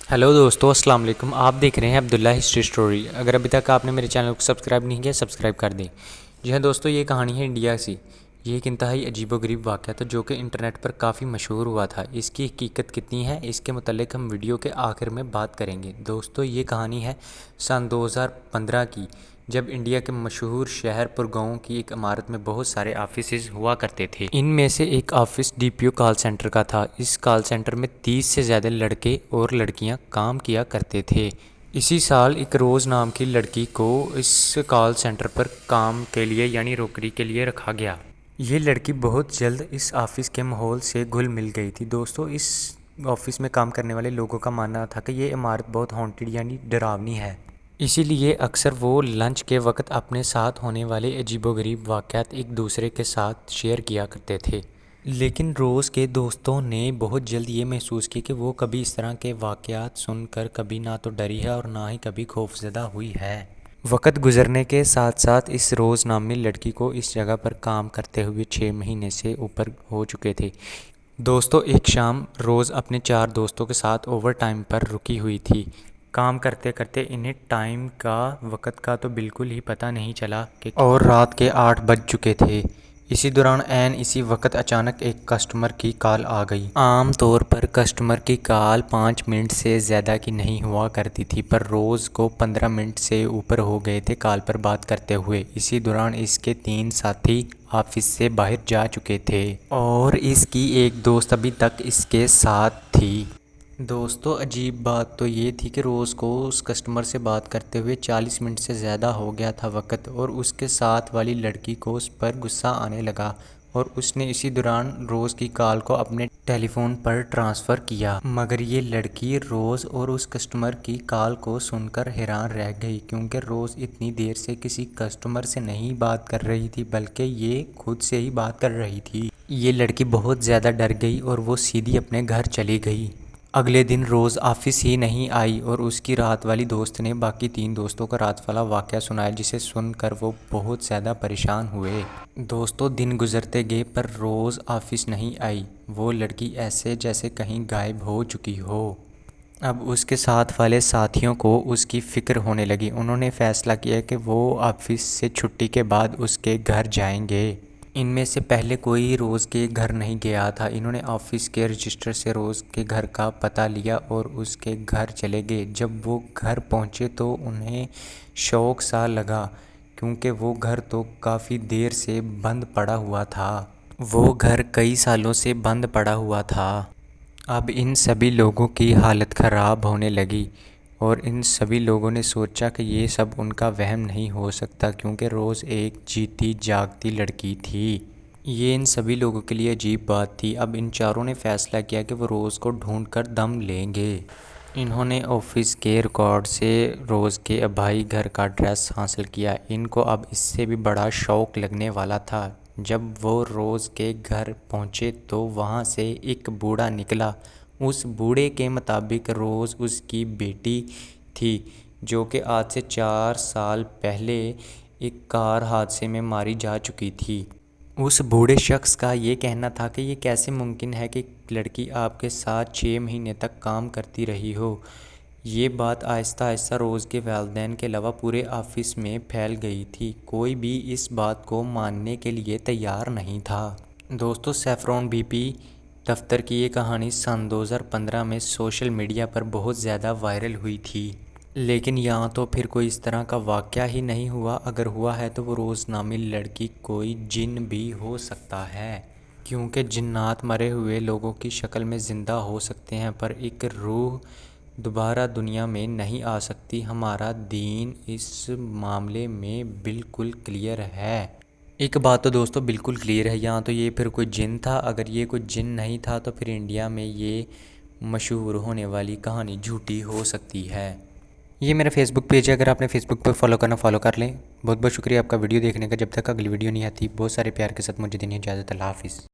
Hello दोस्तों, अस्सलाम वालेकुम। आप देख रहे हैं अब्दुल्ला हिस्ट्री स्टोरी। अगर अभी तक आपने मेरे चैनल को सब्सक्राइब नहीं किया, सब्सक्राइब कर दें। जी हाँ दोस्तों, ये कहानी है इंडिया की। ये एक इंतहाई अजीबोगरीब वाक़या था जो कि इंटरनेट पर काफ़ी मशहूर हुआ था। इसकी हकीकत कितनी है, इसके मुतालिक हम वीडियो के आखिर में बात करेंगे। दोस्तों, ये कहानी है सन 2015 की, जब इंडिया के मशहूर शहर पुरगाँव की एक इमारत में बहुत सारे ऑफिसेज हुआ करते थे। इनमें से एक ऑफिस डीपीओ कॉल सेंटर का था। इस कॉल सेंटर में 30 से ज़्यादा लड़के और लड़कियां काम किया करते थे। इसी साल एक रोज़ नाम की लड़की को इस कॉल सेंटर पर काम के लिए यानी नौकरी के लिए रखा गया। ये लड़की बहुत जल्द इस ऑफिस के माहौल से घुल मिल गई थी। दोस्तों, इस ऑफिस में काम करने वाले लोगों का मानना था कि ये इमारत बहुत हॉन्टेड यानी डरावनी है। इसीलिए अक्सर वो लंच के वक्त अपने साथ होने वाले अजीबोगरीब वाक़यात एक दूसरे के साथ शेयर किया करते थे। लेकिन रोज़ के दोस्तों ने बहुत जल्द ये महसूस किया कि वो कभी इस तरह के वाक़यात सुनकर कभी ना तो डरी है और ना ही कभी खौफज़दा हुई है। वक्त गुजरने के साथ साथ इस रोज़ नामी लड़की को इस जगह पर काम करते हुए 6 महीने से ऊपर हो चुके थे। दोस्तों, एक शाम रोज़ अपने 4 दोस्तों के साथ ओवर टाइम पर रुकी हुई थी। काम करते करते इन्हें टाइम का वक्त का तो बिल्कुल ही पता नहीं चला कि और रात के 8 बज चुके थे। इसी दौरान इसी वक्त अचानक एक कस्टमर की कॉल आ गई। आम तौर पर कस्टमर की कॉल 5 मिनट से ज़्यादा की नहीं हुआ करती थी, पर रोज़ को 15 मिनट से ऊपर हो गए थे कॉल पर बात करते हुए। इसी दौरान इसके 3 साथी ऑफिस से बाहर जा चुके थे और इसकी एक दोस्त अभी तक इसके साथ थी। दोस्तों, अजीब बात तो ये थी कि रोज़ को उस कस्टमर से बात करते हुए 40 मिनट से ज़्यादा हो गया था वक्त, और उसके साथ वाली लड़की को उस पर गुस्सा आने लगा और उसने इसी दौरान रोज़ की कॉल को अपने टेलीफोन पर ट्रांसफ़र किया। मगर ये लड़की रोज़ और उस कस्टमर की कॉल को सुनकर हैरान रह गई, क्योंकि रोज़ इतनी देर से किसी कस्टमर से नहीं बात कर रही थी बल्कि ये खुद से ही बात कर रही थी। ये लड़की बहुत ज़्यादा डर गई और वो सीधी अपने घर चली गई। अगले दिन रोज़ ऑफिस ही नहीं आई और उसकी रात वाली दोस्त ने बाकी 3 दोस्तों को रात वाला वाक़या सुनाया, जिसे सुनकर वो बहुत ज़्यादा परेशान हुए। दोस्तों, दिन गुजरते गए पर रोज़ ऑफिस नहीं आई। वो लड़की ऐसे जैसे कहीं गायब हो चुकी हो। अब उसके साथ वाले साथियों को उसकी फ़िक्र होने लगी। उन्होंने फ़ैसला किया कि वो ऑफिस से छुट्टी के बाद उसके घर जाएंगे। इनमें से पहले कोई रोज़ के घर नहीं गया था। इन्होंने ऑफिस के रजिस्टर से रोज़ के घर का पता लिया और उसके घर चले गए। जब वो घर पहुंचे तो उन्हें शौक सा लगा, क्योंकि वो घर तो काफ़ी देर से बंद पड़ा हुआ था। वो घर कई सालों से बंद पड़ा हुआ था। अब इन सभी लोगों की हालत ख़राब होने लगी और इन सभी लोगों ने सोचा कि ये सब उनका वहम नहीं हो सकता, क्योंकि रोज़ एक जीती जागती लड़की थी। ये इन सभी लोगों के लिए अजीब बात थी। अब इन चारों ने फ़ैसला किया कि वो रोज़ को ढूंढ कर दम लेंगे। इन्होंने ऑफिस के रिकॉर्ड से रोज़ के अभाई घर का एड्रेस हासिल किया। इनको अब इससे भी बड़ा शौक़ लगने वाला था। जब वो रोज़ के घर पहुँचे तो वहाँ से एक बूढ़ा निकला। उस बूढ़े के मुताबिक रोज़ उसकी बेटी थी, जो कि आज से 4 साल पहले एक कार हादसे में मारी जा चुकी थी। उस बूढ़े शख्स का ये कहना था कि ये कैसे मुमकिन है कि लड़की आपके साथ 6 महीने तक काम करती रही हो। ये बात आहिस्ता आहिस्ता रोज़ के वालिदैन के अलावा पूरे ऑफिस में फैल गई थी। कोई भी इस बात को मानने के लिए तैयार नहीं था। दोस्तों, सैफरॉन बीपी दफ्तर की ये कहानी सन 2015 में सोशल मीडिया पर बहुत ज़्यादा वायरल हुई थी। लेकिन यहाँ तो फिर कोई इस तरह का वाक़या ही नहीं हुआ। अगर हुआ है तो वो रोज़ नामी लड़की कोई जिन भी हो सकता है, क्योंकि जिन्नात मरे हुए लोगों की शक्ल में ज़िंदा हो सकते हैं, पर एक रूह दोबारा दुनिया में नहीं आ सकती। हमारा दीन इस मामले में बिल्कुल क्लियर है। एक बात तो दोस्तों बिल्कुल क्लियर है, यहाँ तो ये फिर कोई जिन था। अगर ये कोई जिन नहीं था तो फिर इंडिया में ये मशहूर होने वाली कहानी झूठी हो सकती है। ये मेरा फेसबुक पेज है, अगर आपने फेसबुक पर फॉलो करना फॉलो कर लें। बहुत बहुत शुक्रिया आपका वीडियो देखने का। जब तक अगली वीडियो नहीं आती, बहुत सारे प्यार के साथ मुझे देनी इजाज़त। अल्लाह हाफ़िज़।